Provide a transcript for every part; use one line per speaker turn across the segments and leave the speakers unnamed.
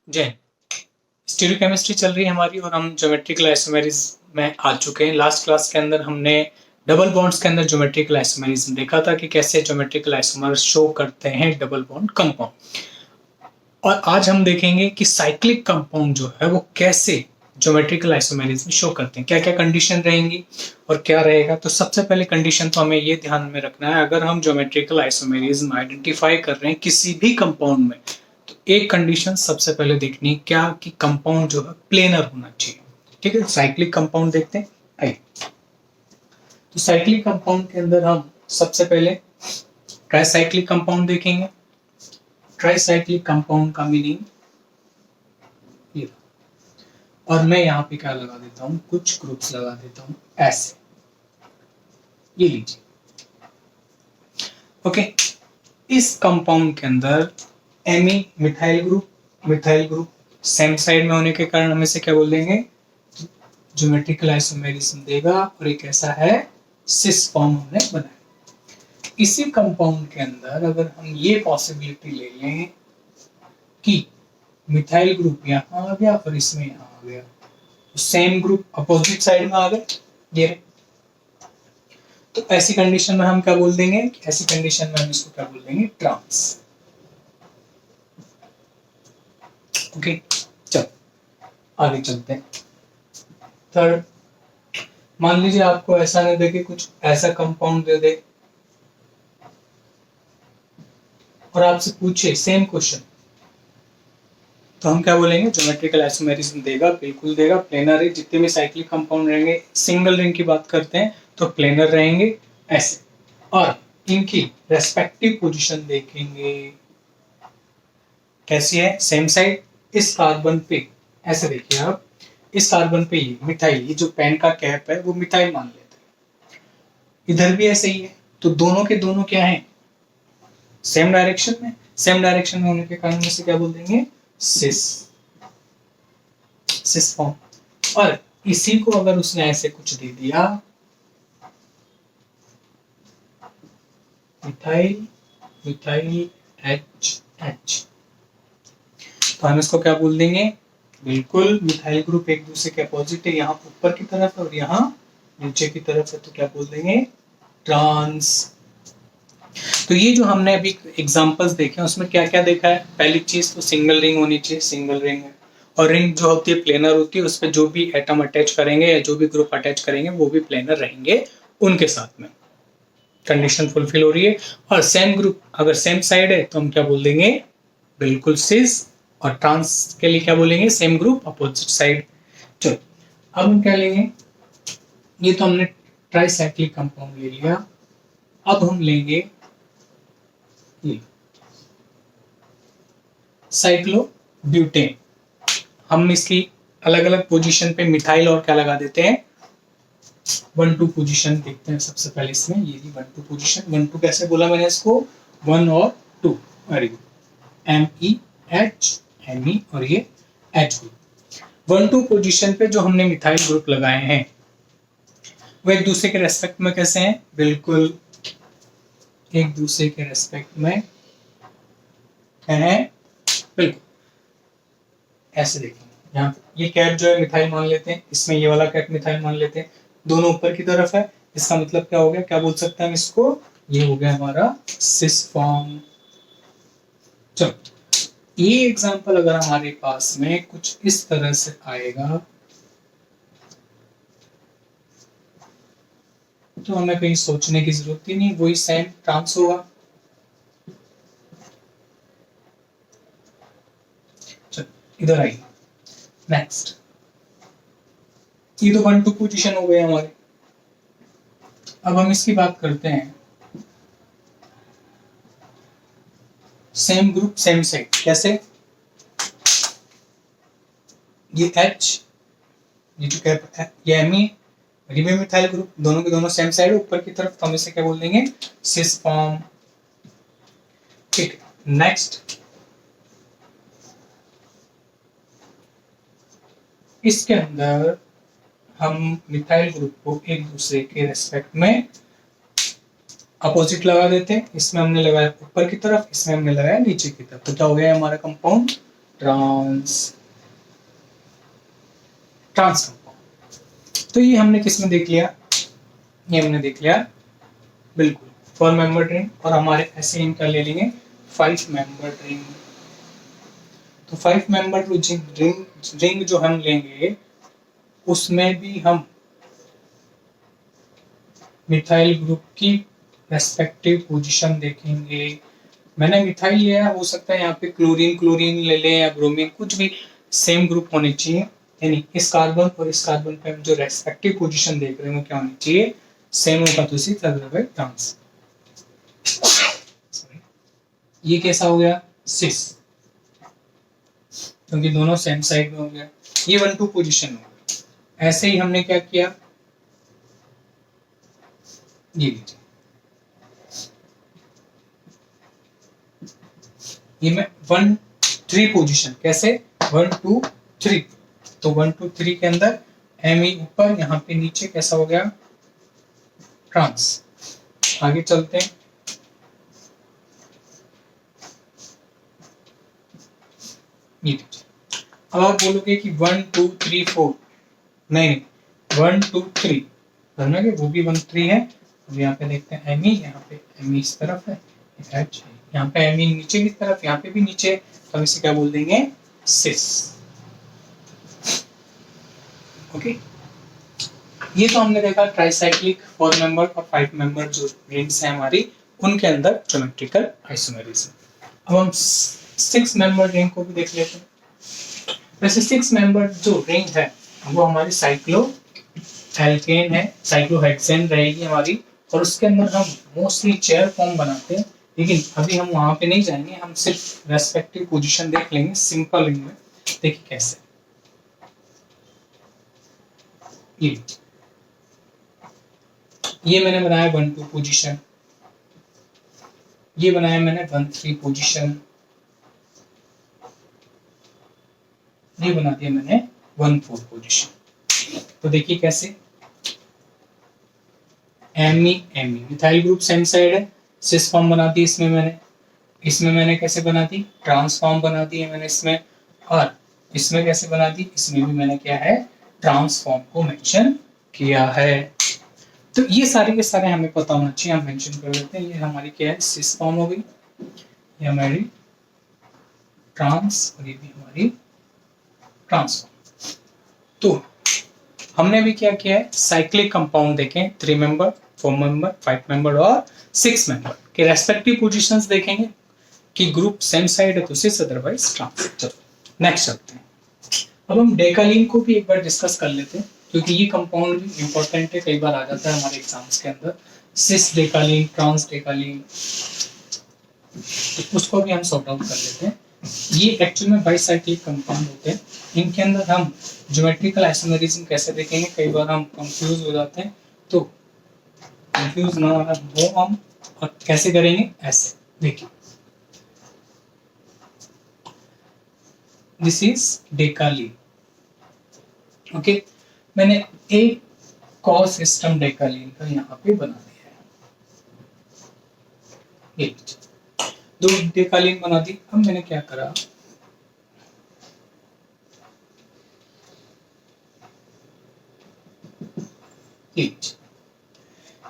जय। स्टीरियोकेमिस्ट्री चल रही है हमारी और हम ज्योमेट्रिकल आइसोमेरिज में आ चुके हैं। लास्ट क्लास के अंदर हमने डबल बॉन्ड्स के अंदर ज्योमेट्रिकल आइसोमेरिज्म देखा था कि कैसे ज्योमेट्रिकल आइसोमर्स शो करते हैं डबल बॉन्ड कंपाउंड। और आज हम देखेंगे कि साइक्लिक कंपाउंड जो है वो कैसे ज्योमेट्रिकल आइसोमेरिज्म शो करते हैं, क्या क्या कंडीशन रहेंगी और क्या रहेगा। तो सबसे पहले कंडीशन तो हमें ये ध्यान में रखना है, अगर हम ज्योमेट्रिकल आइसोमेरिज्म आइडेंटिफाई कर रहे हैं किसी भी कंपाउंड में, तो एक कंडीशन सबसे पहले देखनी क्या कि कंपाउंड जो है प्लेनर होना चाहिए। ठीक है, साइक्लिक कंपाउंड देखते हैं। आइए, तो साइक्लिक कंपाउंड के अंदर हम सबसे पहले ट्राइसाइक्लिक कंपाउंड देखेंगे। ट्राइसाइक्लिक कंपाउंड का मीनिंग ये, और मैं यहाँ पे क्या लगा देता हूँ, कुछ ग्रुप्स लगा देता हूँ ऐसे, ये लीजिए। ओके, इस कंपाउंड के अंदर एमी मिथाइल ग्रुप सेम साइड में होने के कारण हम इसे क्या बोल देंगे, ज्योमेट्रिकल आइसोमेरिज्म देगा और एक ऐसा है सिस फॉर्म हमने बनाया। इसी कंपाउंड के अंदर अगर हम ये पॉसिबिलिटी ले लें कि मिथाइल ग्रुप यहाँ आ गया और इसमें यहाँ आ गया, तो सेम ग्रुप अपोजिट साइड में आ गए, ये तो ऐसी कंडीशन में हम क्या बोल देंगे, ऐसी कंडीशन में हम इसको क्या बोल देंगे, ट्रांस। ओके, चल आगे चलते हैं। थर्ड, मान लीजिए आपको ऐसा नहीं दे कि कुछ ऐसा कंपाउंड दे दे और आपसे पूछे सेम क्वेश्चन, तो हम क्या बोलेंगे, ज्योमेट्रिकल आइसोमेरिज्म देगा, बिल्कुल देगा, प्लेनर है। जितने भी साइक्लिक कंपाउंड रहेंगे, सिंगल रिंग की बात करते हैं तो प्लेनर रहेंगे ऐसे, और इनकी रेस्पेक्टिव पोजीशन देखेंगे कैसी है, सेम साइड। इस कार्बन पे ऐसे देखिए आप, इस कार्बन पे ये मिथाइल, ये जो पेन का कैप है वो मिथाइल मान लेते हैं, इधर भी ऐसे ही है, तो दोनों के दोनों क्या है, सेम डायरेक्शन में। सेम डायरेक्शन में होने के कारण इसे क्या बोल देंगे, सिस फॉर्म। और इसी को अगर उसने ऐसे कुछ दे दिया, मिथाइल मिथाइल एच एच, तो हम इसको क्या बोल देंगे, बिल्कुल मिथाइल ग्रुप एक दूसरे के अपोजिट है, यहाँ ऊपर की तरफ है और यहाँ नीचे की तरफ है, तो क्या बोल देंगे, ट्रांस। तो ये जो हमने अभी एग्जांपल्स देखे हैं उसमें क्या क्या देखा है, पहली चीज तो सिंगल रिंग होनी चाहिए, सिंगल रिंग है, और रिंग जो होती है प्लेनर होती है, उस पर जो भी एटम अटैच करेंगे या जो भी ग्रुप अटैच करेंगे वो भी प्लेनर रहेंगे उनके साथ में, कंडीशन फुलफिल हो रही है। और सेम ग्रुप अगर सेम साइड है तो हम क्या बोल देंगे, बिल्कुल सिस, और ट्रांस के लिए क्या बोलेंगे, सेम ग्रुप अपोजिट साइड। चलो अब हम क्या लेंगे, ये तो हमने ट्राइसाइक्लिक कंपाउंड ले लिया, अब हम लेंगे ये साइक्लोब्यूटेन। हम इसकी अलग अलग पोजीशन पे मिथाइल और क्या लगा देते हैं, 1-2 पोजीशन देखते हैं सबसे पहले इसमें, ये 1-2 पोजीशन। 1-2 कैसे बोला मैंने इसको, 1 और 2, वेरी गुड, MEH ME और ये H ग्रुप। 1-2 पोजीशन पे जो हमने मिथाइल ग्रुप लगाए हैं वो एक दूसरे के रेस्पेक्ट में कैसे हैं, बिल्कुल एक दूसरे के रेस्पेक्ट में है, बिल्कुल ऐसे देखेंगे। यहाँ ये कैप जो है मिथाइल मान लेते हैं, इसमें ये वाला कैप मिथाइल मान लेते हैं, दोनों ऊपर की तरफ है, इसका मतलब क्या हो गया, क्या बोल सकते हैं हम इसको, ये हो गया हमारा सिस फॉर्म। चलो ये एग्जांपल अगर हमारे पास में कुछ इस तरह से आएगा तो हमें कहीं सोचने की जरूरत ही नहीं, वही सेम ट्रांस होगा। चलो इधर आइए, नेक्स्ट, ये तो 1-2 पोजीशन हो गए हमारे। अब हम इसकी बात करते हैं सेम ग्रुप सेम साइड, कैसे, ये H, ये जो कैप है, ये Me, ये मिथाइल ग्रुप, दोनों के दोनों सेम साइड ऊपर की तरफ, तो हम इसे क्या बोल देंगे, सिस फॉर्म। ठीक, नेक्स्ट, इसके अंदर हम मिथाइल ग्रुप को एक दूसरे के रेस्पेक्ट में अपोजिट लगा देते हैं, इसमें हमने लगाया ऊपर की तरफ, इसमें हमने लगाया नीचे की तरफ, तो क्या हो गया हमारा कंपाउंड, ट्रांस कंपाउंड। तो ये हमने किस में देख लिया, ये हमने देख लिया बिल्कुल 4 मेंबर रिंग, और हमारे ऐसे इनका ले लेंगे 5 मेंबर रिंग। तो 5 मेंबर रिंग जो हम लेंगे उसमें भी हम मिथाइल ग्रुप की रेस्पेक्टिव पोजीशन देखेंगे। मैंने मिथाइल लिया, हो सकता है यहाँ पे क्लोरीन क्लोरीन ले लें या ब्रोमीन, कुछ भी सेम ग्रुप होने चाहिए। यानी इस कार्बन और इस कार्बन पे हम जो रेस्पेक्टिव पोजीशन देख रहे हैं वो क्या होनी चाहिए, सेम होगा, तो इसी तरह ट्रांस। ये कैसा हो गया, सिस, क्योंकि दोनों सेम साइड में हो गया। ये 1-2 पोजीशन हो गया। ऐसे ही हमने क्या किया, ये लीजिए, ये मैं 1-3 पोजीशन, कैसे 1-2-3, तो 1-2-3 के अंदर एमी ऊपर, यहाँ पे नीचे कैसा हो गया, ट्रांस। आगे चलते हैं, ये अब आप बोलोगे कि 1-2-3-4, नहीं 1-2-3 करना कि वो भी 1-3 है। अब यहाँ पे देखते हैं एमी, यहाँ पे एमी इस तरफ है, एच यहाँ पे एमी नीचे की तरफ, यहाँ पे भी नीचे, तो हम इसे क्या बोल देंगे, सिस। ओके, ये तो हमने देखा ट्राइसाइक्लिक 4 मेंबर और 5 मेंबर जो रिंग्स हैं हमारी, उनके अंदर ज्योमेट्रिकल आइसोमेरिज्म। अब हम 6 मेंबर रिंग को भी देख लेते हैं। वैसे 6 मेंबर जो रिंग है वो हमारी साइक्लो एल्केन है, साइक्लोहेक्सेन रहेगी हमारी, और उसके अंदर हम मोस्टली चेयर फॉर्म बनाते हैं। लेकिन अभी हम वहां पे नहीं जाएंगे, हम सिर्फ रेस्पेक्टिव पोजीशन देख लेंगे सिंपल रिंग में। देखिए कैसे, ये मैंने बनाया 1-2 पोजीशन, ये बनाया मैंने 1-3 पोजीशन, ये बना दिया मैंने 1-4 पोजीशन। तो देखिए कैसे, एमी एमी मिथाइल ग्रुप सेम साइड है, सिस फॉर्म बना दी इसमें मैंने कैसे बना दी, ट्रांसफॉर्म बना दी है मैंने इसमें, और इसमें कैसे बना दी, इसमें भी मैंने क्या है, ट्रांसफॉर्म को मेंशन किया है। तो ये सारे के सारे हमें पता होना चाहिए, हम मेंशन कर देते हैं। ये हमारी क्या है, सिस फॉर्म हो गई, ये हमारी ट्रांस, और ये भी हमारी ट्रांसफॉर्म। तो हमने भी क्या किया है, साइक्लिक कंपाउंड देखें, 3 मेंबर, 4 मेंबर, 5 मेंबर और 6 मेंबर के रेस्पेक्टिव पोजीशंस देखेंगे कि ग्रुप सेम साइड है तो सिस, अदरवाइज ट्रांस। चलो नेक्स्ट चलते हैं। अब हम डेकालीन को भी एक बार डिस्कस कर लेते हैं, क्योंकि ये कंपाउंड भी इंपॉर्टेंट है, कई बार आ जाता है हमारे एग्जाम्स के अंदर, सिस डेकालीन, ट्रांस डेकालीन, तो उसको भी हम सॉर्ट आउट कर लेते हैं। ये एक्चुअल में बाइसाइक्लिक कंपाउंड होते हैं, इनके अंदर हम ज्योमेट्रिकल आइसोमेरिज्म कैसे देखेंगे, कई बार हम कंफ्यूज हो जाते हैं, तो कंफ्यूज ना हो हम, और कैसे करेंगे, ऐसे देखिए, दिस इज डेकालीन। ओके, मैंने एक कॉ सिस्टम डेकालीन का यहाँ पे बना दिया है, ये 2 डेकालीन बना दी। अब मैंने क्या करा,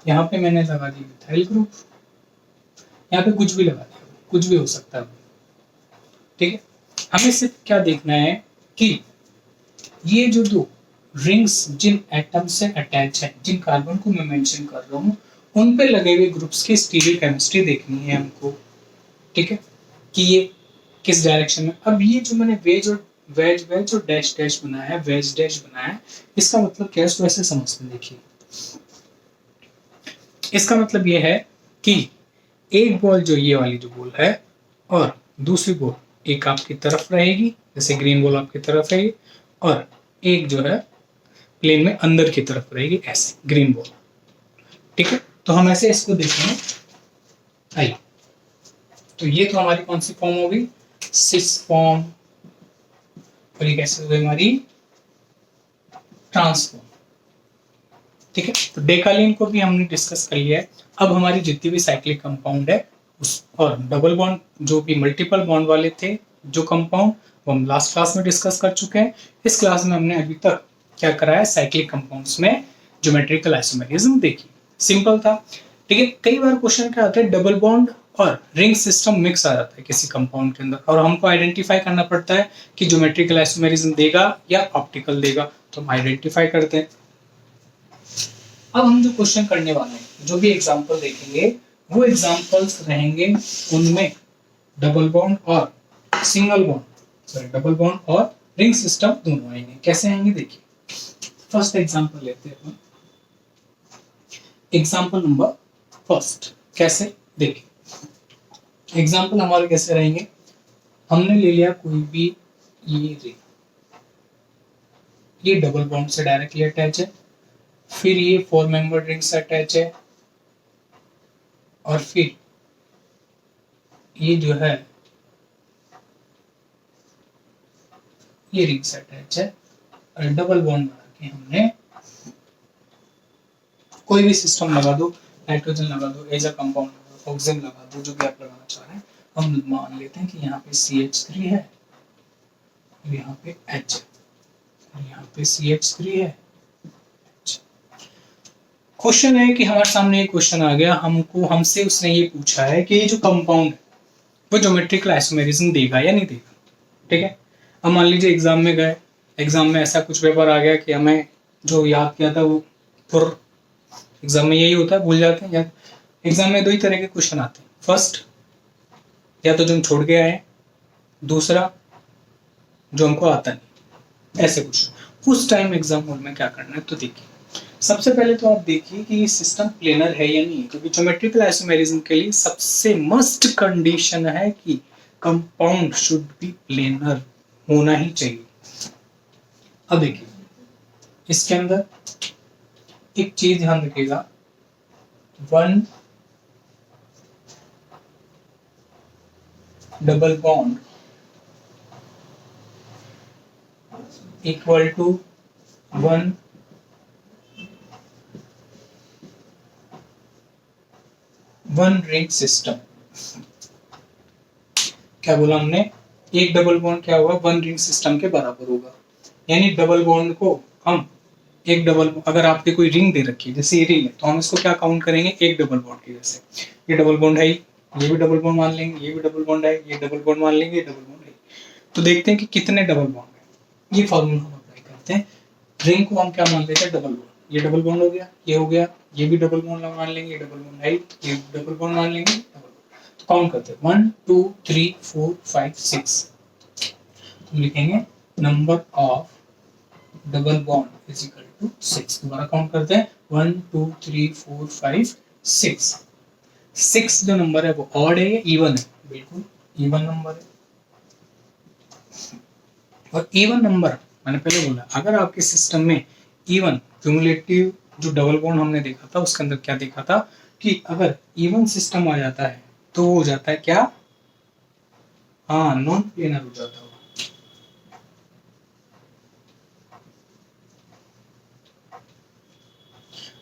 यहाँ पे मैंने लगा दी मिथाइल ग्रुप, यहाँ पे कुछ भी लगा दिया, कुछ भी हो सकता है, ठीक है। हमें सिर्फ क्या देखना है कि ये जो 2 रिंग्स जिन एटम से अटैच है, जिन कार्बन को मैं मेंशन कर रहा हूँ, उन पे लगे हुए ग्रुप्स की स्टीरियोकेमिस्ट्री देखनी है हमको, ठीक है, कि ये किस डायरेक्शन में। अब ये जो मैंने वेज और डैश डैश बनाया है, वेज डैश बनाया है, इसका मतलब क्या है, इसको ऐसे समझते हैं। देखिए, इसका मतलब ये है कि एक बॉल जो ये वाली जो बॉल है, और दूसरी बॉल एक आपकी तरफ रहेगी, जैसे ग्रीन बॉल आपकी तरफ रहेगी, और एक जो है प्लेन में अंदर की तरफ रहेगी, ऐसे ग्रीन बॉल, ठीक है। तो हम ऐसे इसको देखेंगे, आइए, तो ये तो हमारी कौन सी फॉर्म होगी, सिस फॉर्म, और ये कैसे होगी हमारी ट्रांसफॉर्म, ठीक है। तो डेकालीन को भी हमने डिस्कस कर लिया है। अब हमारी जितनी भी साइक्लिक कंपाउंड है उस, और डबल बॉन्ड जो भी मल्टीपल बॉन्ड वाले थे जो कंपाउंड, वो हम लास्ट क्लास में डिस्कस कर चुके हैं। इस क्लास में हमने अभी तक क्या करा है, साइक्लिक कंपाउंड्स में ज्योमेट्रिकल आइसोमेरिज्म देखी। सिंपल था, ठीक है। कई बार क्वेश्चन क्या आता है, डबल बॉन्ड और रिंग सिस्टम मिक्स आ जाता है किसी कंपाउंड के अंदर, और हमको आइडेंटिफाई करना पड़ता है कि ज्योमेट्रिकल आइसोमेरिज्म देगा या ऑप्टिकल देगा, तो हम आइडेंटिफाई करते हैं। अब हम जो क्वेश्चन करने वाले हैं, जो भी एग्जांपल देखेंगे, वो एग्जांपल्स रहेंगे उनमें डबल बॉन्ड और single bond, sorry double bond और रिंग सिस्टम दोनों आएंगे। कैसे आएंगे देखिए, फर्स्ट एग्जांपल लेते हैं अपन। एग्जांपल नंबर फर्स्ट कैसे देखिए, एग्जांपल हमारे कैसे रहेंगे, हमने ले लिया कोई भी ये रिंग, ये डबल बॉन्ड से डायरेक्टली अटैच है, फिर ये 4 मेंबर रिंग से अटैच है, और फिर ये जो है ये रिंग से अटैच है, और डबल बॉन्ड बना के हमने कोई भी सिस्टम लगा दो, नाइट्रोजन लगा दो, एज अ कंपाउंड लगा दो, ऑक्सीजन लगा दो, जो भी आप लगाना चाह रहे हैं। हम मान लेते हैं कि यहाँ पे CH3 है, यहाँ पे H है, यहाँ पे CH3 है। क्वेश्चन है कि हमारे सामने एक क्वेश्चन आ गया, हमसे उसने ये पूछा है कि ये जो कंपाउंड है वो ज्योमेट्रिकल आइसोमेरिज्म देगा या नहीं देगा, ठीक है। अब मान लीजिए एग्जाम में गए, एग्जाम में ऐसा कुछ पेपर आ गया कि हमें जो याद किया था वो फिर एग्जाम में यही होता है, भूल जाते हैं। या एग्जाम में दो ही तरह के क्वेश्चन आते हैं, फर्स्ट या तो जो हम छोड़ के आए, दूसरा जो हमको आता नहीं, ऐसे क्वेश्चन। उस टाइम एग्जाम हॉल में क्या करना है, तो देखिए सबसे पहले तो आप देखिए कि ये सिस्टम प्लेनर है या नहीं, क्योंकि ज्योमेट्रिकल आइसोमेरिज्म के लिए सबसे मस्ट कंडीशन है कि कंपाउंड शुड बी प्लेनर, होना ही चाहिए। अब देखिए इसके अंदर एक चीज ध्यान रखिएगा, 1 double bond equal to 1 ring system. क्या बोला हमने, एक डबल बॉन्ड क्या होगा, 1 रिंग सिस्टम के बराबर होगा। यानी डबल बॉन्ड को हम एक डबल, अगर आपके कोई रिंग दे रखी है, जैसे ये रिंग है, तो हम इसको क्या काउंट करेंगे, एक डबल बॉन्ड की। जैसे ये डबल बॉन्ड है, ये भी डबल बॉन्ड मान लेंगे, ये भी डबल बॉन्ड है, ये डबल बॉन्ड मान लेंगे, ये डबल बॉन्ड है। तो देखते हैं कि कितने डबल बॉन्ड है, ये फॉर्मूला हम अप्लाई करते हैं। रिंग को हम क्या मान लेते हैं, डबल बॉन्ड। ये डबल बॉन्ड हो गया, ये हो गया, ये भी डबल बॉन्ड मान लेंगे, ये डबल बॉन्ड है, ये डबल बॉन्ड मान लेंगे, डबल बॉन्ड। तो काउंट करते हैं, 1 2 3 4 5 6। तो लिखेंगे number of double bond is equal to 6। दोबारा काउंट करते हैं, 1 2 3 4 5 6। 6 जो नंबर है वो ऑड है या इवन है, बिल्कुल इवन नंबर है। और इवन नंबर मैंने पहले बोला, अगर आपके सिस्टम में इवन क्यूमुलेटिव जो डबल बॉन्ड हमने देखा था, उसके अंदर क्या देखा था कि अगर इवन सिस्टम आ जाता है तो वो हो जाता है क्या, हाँ नॉन प्लेनर हो जाता है।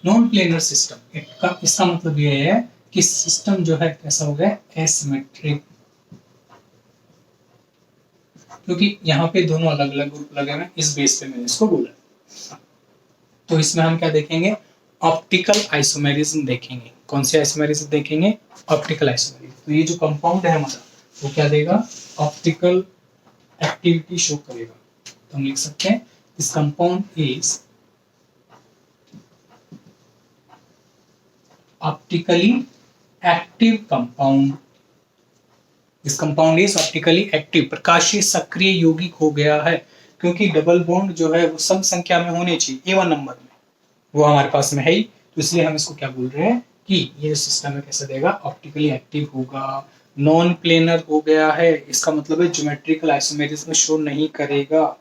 नॉन प्लेनर सिस्टम इसका मतलब ये है कि सिस्टम जो है कैसा हो गया, एसिमेट्रिक, क्योंकि यहाँ पे दोनों अलग अलग ग्रुप लगे हुए हैं, इस बेस पे मैंने इसको बोला। तो इसमें हम क्या देखेंगे, ऑप्टिकल आइसोमेरिज्म देखेंगे। कौन से आइसोमेरिज्म देखेंगे, ऑप्टिकल आइसोमेरिज्म। तो ये जो कंपाउंड है हमारा वो क्या देगा, ऑप्टिकल एक्टिविटी शो करेगा। तो हम लिख सकते हैं this compound is optically active compound. This compound is optically active, प्रकाशीय सक्रिय यौगिक हो गया है, क्योंकि डबल बॉन्ड जो है वो सम संख्या में होने चाहिए, इवन नंबर में, वो हमारे पास में है ही। तो इसलिए हम इसको क्या बोल रहे हैं कि ये सिस्टम है कैसा देगा, ऑप्टिकली एक्टिव होगा, नॉन प्लेनर हो गया है। इसका मतलब है ज्योमेट्रिकल आइसोमेरिज्म शो नहीं करेगा।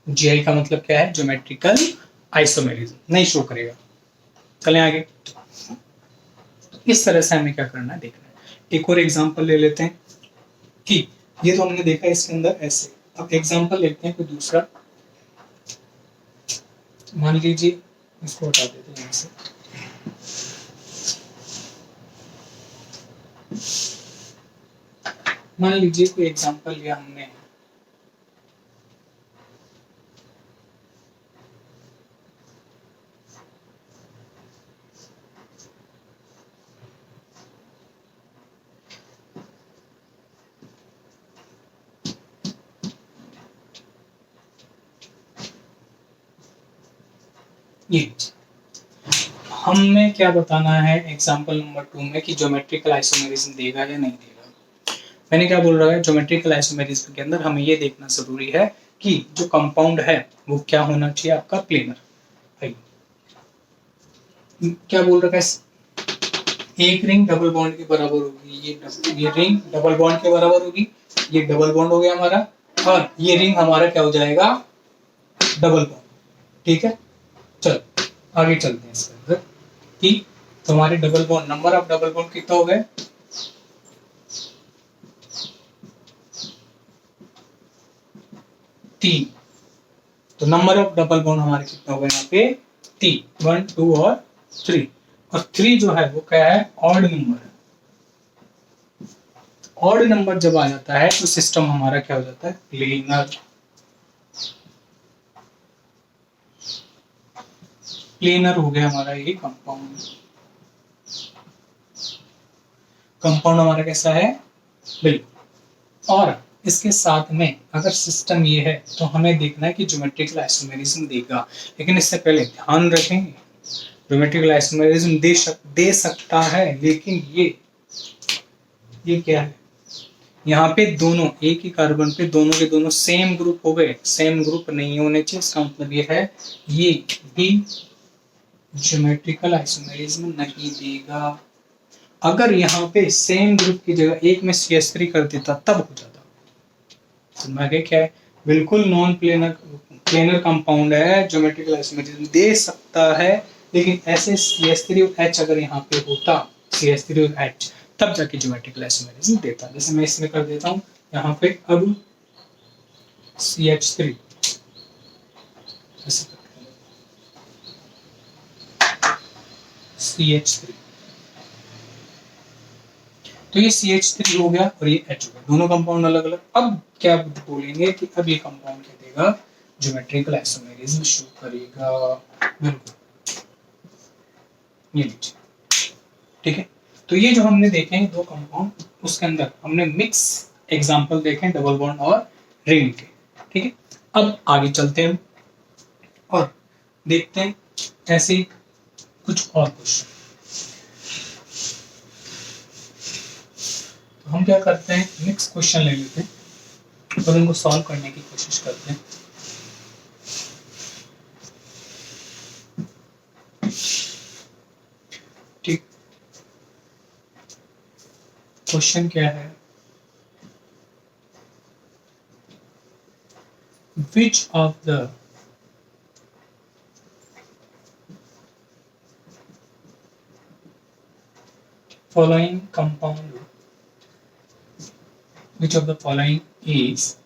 जीआई का मतलब क्या है, ज्योमेट्रिकल आइसोमेरिज्म नहीं शो करेगा। चलें आगे। इस तरह से हमें क्या करना है देखना है। एक और एग्जांपल ले लेते हैं कि ये तो हमने देखा इसके अंदर ऐसे। अब एग्जांपल लेते हैं कोई दूसरा, मान लीजिए इसको हटा देते हैं यहाँ से। मान लीजिए कोई एग्जांपल लिया हमने, ये हमें क्या बताना है एग्जांपल नंबर 2 में कि ज्योमेट्रिकल आइसोमेरिज्म देगा या नहीं देगा। मैंने क्या बोल रहा है, ज्योमेट्रिकल आइसोमेरिज्म के अंदर हमें ये देखना जरूरी है कि जो कंपाउंड है वो क्या होना चाहिए, आपका प्लेनर है। क्या बोल रखा है, एक रिंग डबल बॉन्ड के बराबर होगी, ये रिंग डबल बॉन्ड के बराबर होगी, ये डबल बॉन्ड हो गया हमारा, और ये रिंग हमारा क्या हो जाएगा, डबल बॉन्ड। ठीक है, चलो आगे चलते हैं इसके अंदर कि तुम्हारे double bond, number of double bond कितना हो गए, 3। तो नंबर ऑफ डबल बॉन्ड हमारे कितना हो गए यहाँ पे, 3, 1 2 और 3। और 3 जो है वो क्या है, ऑड नंबर है। ऑड नंबर जब आ जाता है तो सिस्टम हमारा क्या हो जाता है, प्लेनर। प्लेनर हो गया हमारा ये कंपाउंड। कंपाउंड हमारा कैसा है, बिल्कुल। और इसके साथ में अगर सिस्टम ये है तो हमें देखना है कि ज्योमेट्रिकल आइसोमेरिज्म देगा। लेकिन इससे पहले ध्यान रखेंगे, ज्योमेट्रिकल आइसोमेरिज्म दे सकता है, लेकिन ये क्या है, यहाँ पे दोनों एक ही कार्बन पे दोनों के दोनों सेम ग्रुप हो गए, सेम ग्रुप नहीं होने चाहिए। इसका मतलब ये है ये भी ज्योमेट्रिकल आइसोमेरिज्म नहीं देगा। अगर यहाँ पे सेम ग्रुप की जगह एक में CH3 कर देता तब हो जाता। समझ गए क्या है, बिल्कुल नॉन प्लेनर कंपाउंड है, ज्योमेट्रिकल आइसोमेरिज्म दे सकता है, लेकिन ऐसे CH3 और H अगर यहाँ पे होता, CH3 और H, तब जाके ज्योमेट्रिकल आइसोमेरिज्म देता। जैसे मैं इसमें कर देता हूँ यहाँ पे, अब CH3 CH3, तो ये CH3 हो गया और ये H हो गया, दोनों कंपाउंड अलग अलग। अब क्या बोलेंगे कि अब ये कंपाउंड क्या देगा, ज्योमेट्रिकल आइसोमेरिज्म शो करेगा। बिल्कुल, ये लीजिए। ठीक है, तो ये जो हमने देखे हैं दो कंपाउंड, उसके अंदर हमने मिक्स एग्जांपल देखे डबल बॉन्ड और रिंग के। ठीक है, अब आगे चलते हैं और देखते हैं ऐसे ही कुछ और क्वेश्चन। तो हम क्या करते हैं, मिक्स क्वेश्चन ले लेते हैं और उनको सॉल्व करने की कोशिश करते हैं। ठीक, क्वेश्चन क्या है, which of the following compound, which of the following is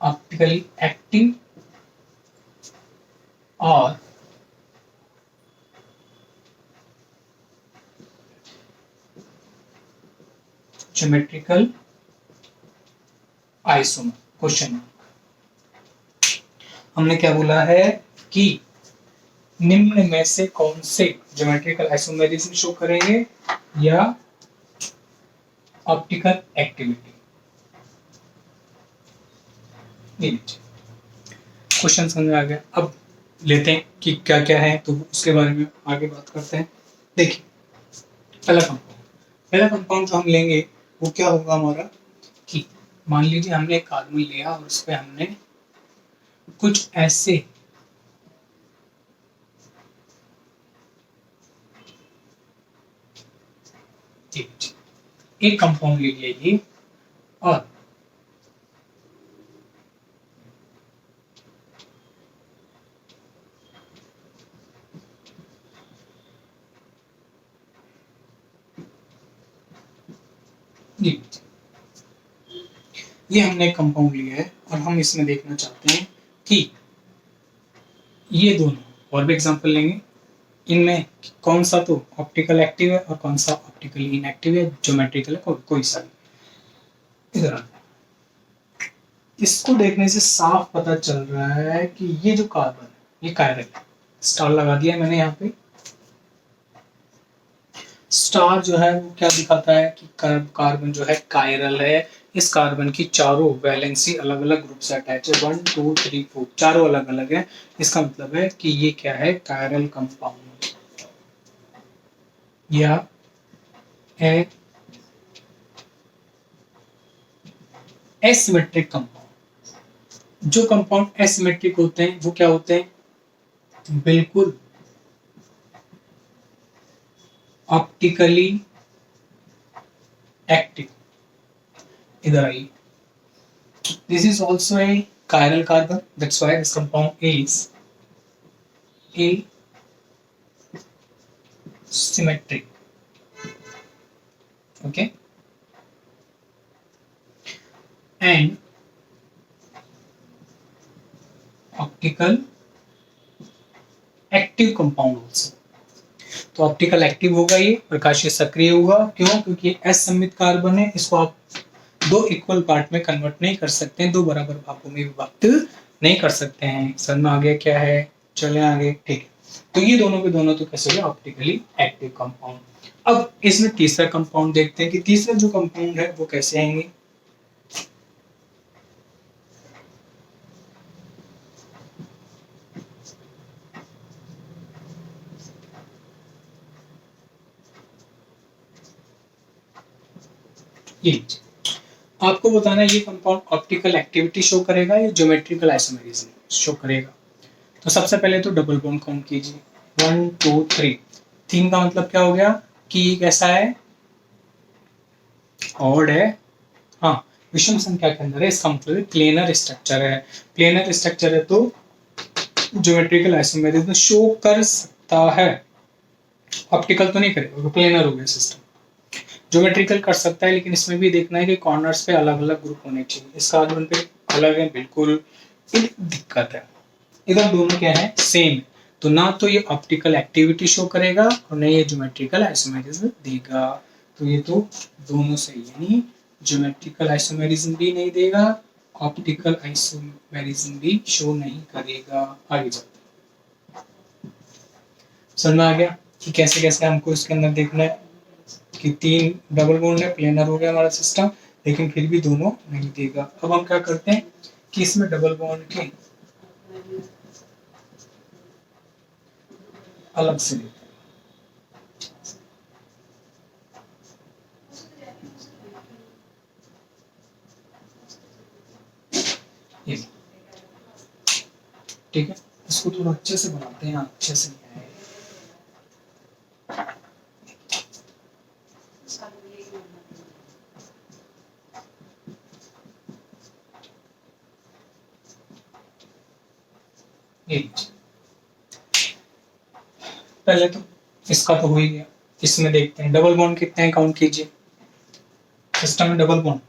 optically active or geometrical isomer. Question हमने क्या बोला है कि निम्न में से कौन से ज्योमेट्रिकल आइसोमेरिज्म शो करेंगे या ऑप्टिकल एक्टिविटी। क्वेश्चन समझ में आ गया। अब लेते हैं कि क्या क्या है, तो उसके बारे में आगे बात करते हैं। देखिए, पहला कंपाउंड जो हम लेंगे वो क्या होगा हमारा, कि मान लीजिए हमने एक कार्बन लिया और उस पर हमने कुछ ऐसे एक कंपाउंड ले लिया ये, और ये हमने एक कंपाउंड लिया है और हम इसमें देखना चाहते हैं कि ये दोनों, और भी एग्जांपल लेंगे, इनमें कौन सा तो ऑप्टिकल एक्टिव है और कौन सा ऑप्टिकली इनएक्टिव है, ज्योमेट्रिकल है, कोई सा भी। इधर इसको देखने से साफ पता चल रहा है कि ये जो कार्बन है ये कायरल है। स्टार लगा दिया मैंने यहाँ पे। स्टार जो है वो क्या दिखाता है कि कार्बन जो है कायरल है। इस कार्बन की चारों वैलेंसी अलग अलग ग्रुप से अटैच है, 1 2 3 4 चारों अलग अलग है। इसका मतलब है कि ये क्या है, कायरल कंपाउंड या एसिमेट्रिक कंपाउंड। जो कंपाउंड एसिमेट्रिक होते हैं वो क्या होते हैं, बिल्कुल ऑप्टिकली एक्टिव। इधर आइए, this is also a chiral carbon, that's why this compound is asymmetric. Okay, and optical active compound also. तो ऑप्टिकल एक्टिव होगा, ये प्रकाशीय सक्रिय होगा। क्यों? क्योंकि असममित कार्बन है, इसको आप दो इक्वल पार्ट में कन्वर्ट नहीं कर सकते हैं, दो बराबर भागों में विभक्त नहीं कर सकते हैं। समझ में आ गया क्या है? चले आगे। ठीक है, तो ये दोनों के दोनों तो कैसे हो गया, ऑप्टिकली एक्टिव कंपाउंड। अब इसमें तीसरा कंपाउंड देखते हैं कि तीसरा जो कंपाउंड है वो कैसे आएंगे। ये आपको बताना है, ये कंपाउंड ऑप्टिकल एक्टिविटी शो करेगा या ज्योमेट्रिकल आइसोमेरिज्म शो करेगा। तो सबसे पहले तो डबल बॉन्ड काउंट कीजिए, 1 2 3। 3 का मतलब क्या हो गया कि ये कैसा है, ऑड है। हाँ, विषम संख्या के अंदर है, इसका मतलब प्लेनर स्ट्रक्चर है। प्लेनर स्ट्रक्चर है तो ज्योमेट्रिकल आइसोमेरिज्म शो कर सकता है, ऑप्टिकल तो नहीं करेगा, प्लेनर हो गया सिस्टम। ज्योमेट्रिकल कर सकता है, लेकिन इसमें भी देखना है कि कॉर्नर्स पे अलग अलग ग्रुप होने चाहिए। इसका कार्बन पे अलग है, बिल्कुल दिक्कत है। इधर दोनों क्या है, सेम। तो ना तो ये ऑप्टिकल एक्टिविटी शो करेगा और ना ये ज्योमेट्रिकल आइसोमेरिज्म देगा। तो ये तो दोनों सही है, यानी ज्योमेट्रिकल आइसोमेरिज्म भी नहीं देगा, ऑप्टिकल आइसोमेरिज्म भी शो नहीं करेगा। आगे चलते समझ में आ गया कि कैसे कैसे हमको इसके अंदर देखना है कि 3 डबल बॉन्ड है, प्लेनर हो गया हमारा सिस्टम, लेकिन फिर भी दोनों नहीं देगा। अब हम क्या करते हैं कि इसमें डबल बॉन्ड के अलग से लेते हैं। ये ठीक है, इसको थोड़ा अच्छे से बनाते हैं, अच्छे से नहीं आएगा। पहले तो इसका तो हो ही गया, इसमें देखते हैं डबल बॉन्ड कितने हैं, काउंट कीजिए। सिस्टम में डबल बॉन्ड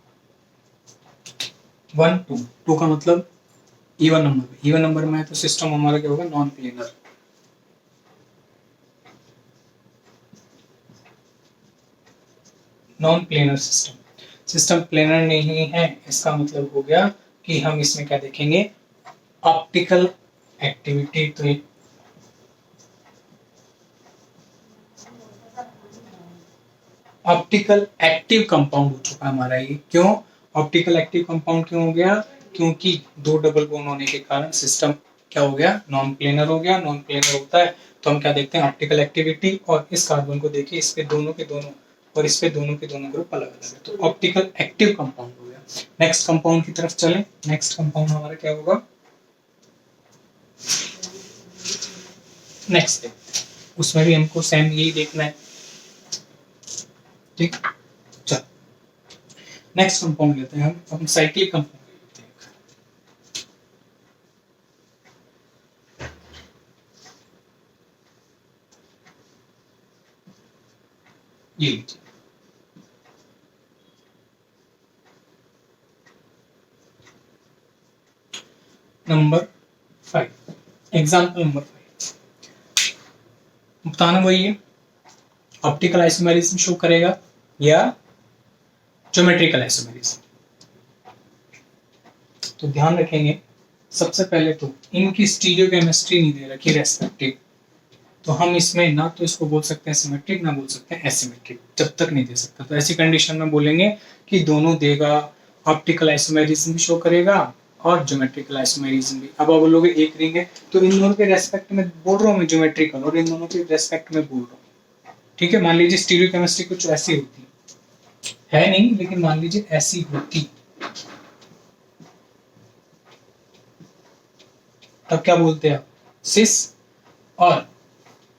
1 2, 2 का मतलब इवन नंबर, इवन नंबर में है तो सिस्टम हमारा क्या होगा, non planar. Non planar system, system planar नहीं है, इसका मतलब हो गया कि हम इसमें क्या देखेंगे, ऑप्टिकल एक्टिविटी। तो ऑप्टिकल एक्टिव कंपाउंड हो चुका हमारा ये। क्यों ऑप्टिकल एक्टिव कंपाउंड क्यों हो गया, क्योंकि 2 डबल बॉन्ड होने के कारण सिस्टम क्या हो गया, नॉन प्लेनर हो गया। नॉन प्लेनर होता है तो हम क्या देखते हैं, ऑप्टिकल एक्टिविटी। और इस कार्बन को देखिए, इस पे दोनों के दोनों और इस पे दोनों के दोनों ग्रुप अलग अलग है, तो ऑप्टिकल एक्टिव कंपाउंड हो गया। नेक्स्ट कंपाउंड की तरफ चले, नेक्स्ट कंपाउंड हमारा क्या होगा, नेक्स्ट उसमें भी हमको सेम यही देखना है। ठीक, चल नेक्स्ट कंपाउंड लेते हैं हम साइक्लिक कंपाउंड लेते हैं। ये लीजिए, नंबर 5, एग्जाम्पल नंबर 5। बताना वही है, ऑप्टिकल आइसोमेरिज्म शो करेगा या ज्योमेट्रिकल आइसोमेरिज्म। तो ध्यान रखेंगे सबसे पहले तो इनकी स्टीरियोकेमिस्ट्री नहीं दे रखी रेस्पेक्टिव, तो हम इसमें ना तो इसको बोल सकते हैं सिमेट्रिक ना बोल सकते हैं एसिमेट्रिक, जब तक नहीं दे सकता। तो ऐसी कंडीशन में बोलेंगे कि दोनों देगा, ऑप्टिकल आइसोमेरिज्म भी शो करेगा और ज्योमेट्रिकल आइसोमेरिज्म भी। अब आप बोलोगे एक रिंग है, तो इन दोनों के रेस्पेक्ट में बोल रहा हूँ मैं ज्योमेट्रिकल, और इन दोनों के रेस्पेक्ट में बोल रहा हूँ, ठीक है। मान लीजिए स्टीरियोकेमिस्ट्री कुछ ऐसी होती है नहीं, लेकिन मान लीजिए ऐसी होती, तब क्या बोलते हैं आप, सिस, और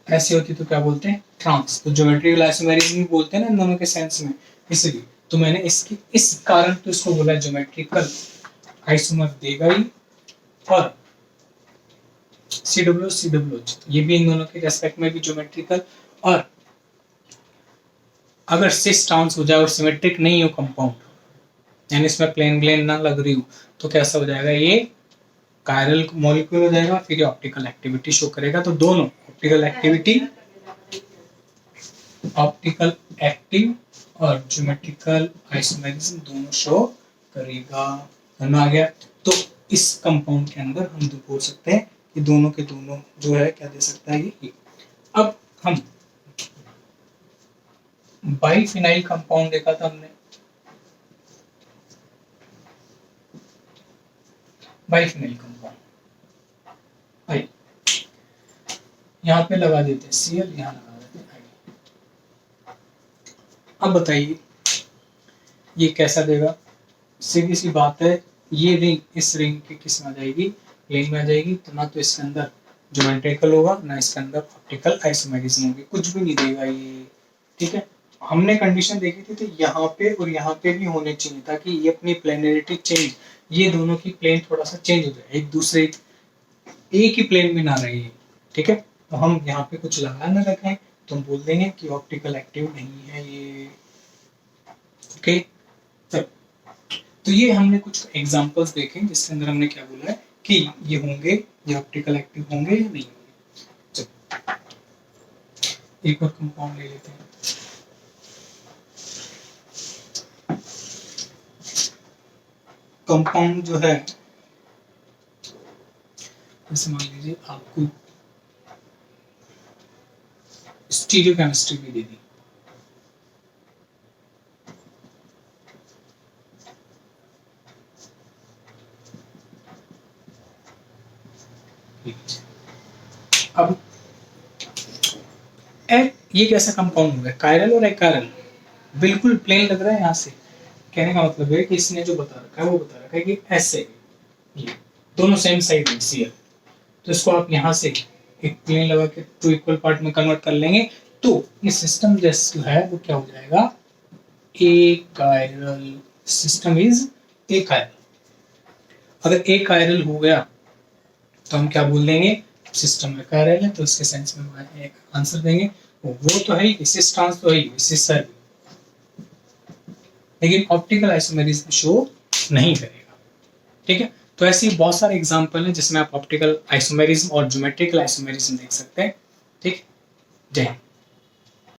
ऐसी होती तो क्या बोलते हैं, ट्रांस। तो ज्योमेट्रिकल आइसोमेरिज्म बोलते हैं ना इन दोनों के सेंस में, इसलिए तो मैंने इसकी इस कारण तो इसको बोला ज्योमेट्रिकल आइसोमर देगा ही, और CW ये भी इन दोनों के रेस्पेक्ट में भी ज्योमेट्रिकल। और अगर सिस ट्रांस हो जाए और सिमेट्रिक नहीं हो कंपाउंड, यानी इसमें प्लेन ना लग रही हो, तो कैसा हो जाएगा, ये कायरल मॉलिक्यूल हो जाएगा, फिर ये ऑप्टिकल एक्टिविटी शो करेगा। तो दोनों ऑप्टिकल एक्टिव और ज्योमेट्रिकल आइसोमेरिज्म दोनों शो करेगा। समझ आ गया। तो इस कंपाउंड के अंदर हम तो बोल सकते हैं कि दोनों के दोनों जो है क्या दे सकता है ये। अब हम बाइफिनाइल कंपाउंड देखा था हमने, बाइफिनाइल कंपाउंड यहाँ पे लगा देते Cl, यहाँ लगा देते I। अब बताइए ये कैसा देगा, सीधी सी बात है, ये रिंग इस रिंग के किस में आ जाएगी, प्लेन में आ जाएगी। तो ना तो इसके अंदर ज्योमेट्रिकल होगा, ना इसके अंदर ऑप्टिकल आइसोमेरिज्म होगी, कुछ भी नहीं देगा ये, ठीक है। हमने कंडीशन देखी थी तो यहाँ पे और यहाँ पे भी होने चाहिए, ताकि ये अपनी प्लेनरिटी चेंज, ये दोनों की प्लेन थोड़ा सा चेंज हो जाए, एक दूसरे एक ही प्लेन में ना रहे, ठीक है। तो हम यहाँ पे कुछ लगा ना रखें तो हम बोल देंगे कि ऑप्टिकल एक्टिव नहीं है ये, ओके। तो ये हमने कुछ एग्जांपल्स देखे जिसके अंदर हमने क्या बोला है कि ये होंगे, ये ऑप्टिकल एक्टिव होंगे या नहीं होंगे। चलो एक और कंपाउंड ले लेते हैं। कंपाउंड जो है, जैसे मान लीजिए आपको स्टीरियोकेमिस्ट्री भी दे दी, अब ये कैसा कंपाउंड हो गया, कायरल और एकायरल, बिल्कुल प्लेन लग रहा है। यहाँ से कहने का मतलब है कि इसने जो बता रखा है वो बता रखा है कि ऐसे ये दोनों सेम साइड में Cl, तो इसको आप यहाँ से एक प्लेन लगा के टू इक्वल पार्ट में कन्वर्ट कर लेंगे, तो ये सिस्टम जैसे है वो क्या हो जाएगा, एकायरल। System is एकायरल। अगर एकायरल हो गया तो हम क्या बोल देंगे, सिस्टम एकायरल है, तो इसके सेंस में आंसर देंगे वो तो है ही, सिस ट्रांस तो है ही, सिस है, लेकिन ऑप्टिकल आइसोमेरिज्म शो नहीं करेगा, ठीक है। तो ऐसी बहुत सारे एग्जांपल हैं जिसमें आप ऑप्टिकल आइसोमेरिज्म और ज्योमेट्रिकल आइसोमेरिज्म देख सकते हैं, ठीक। जय हिंद।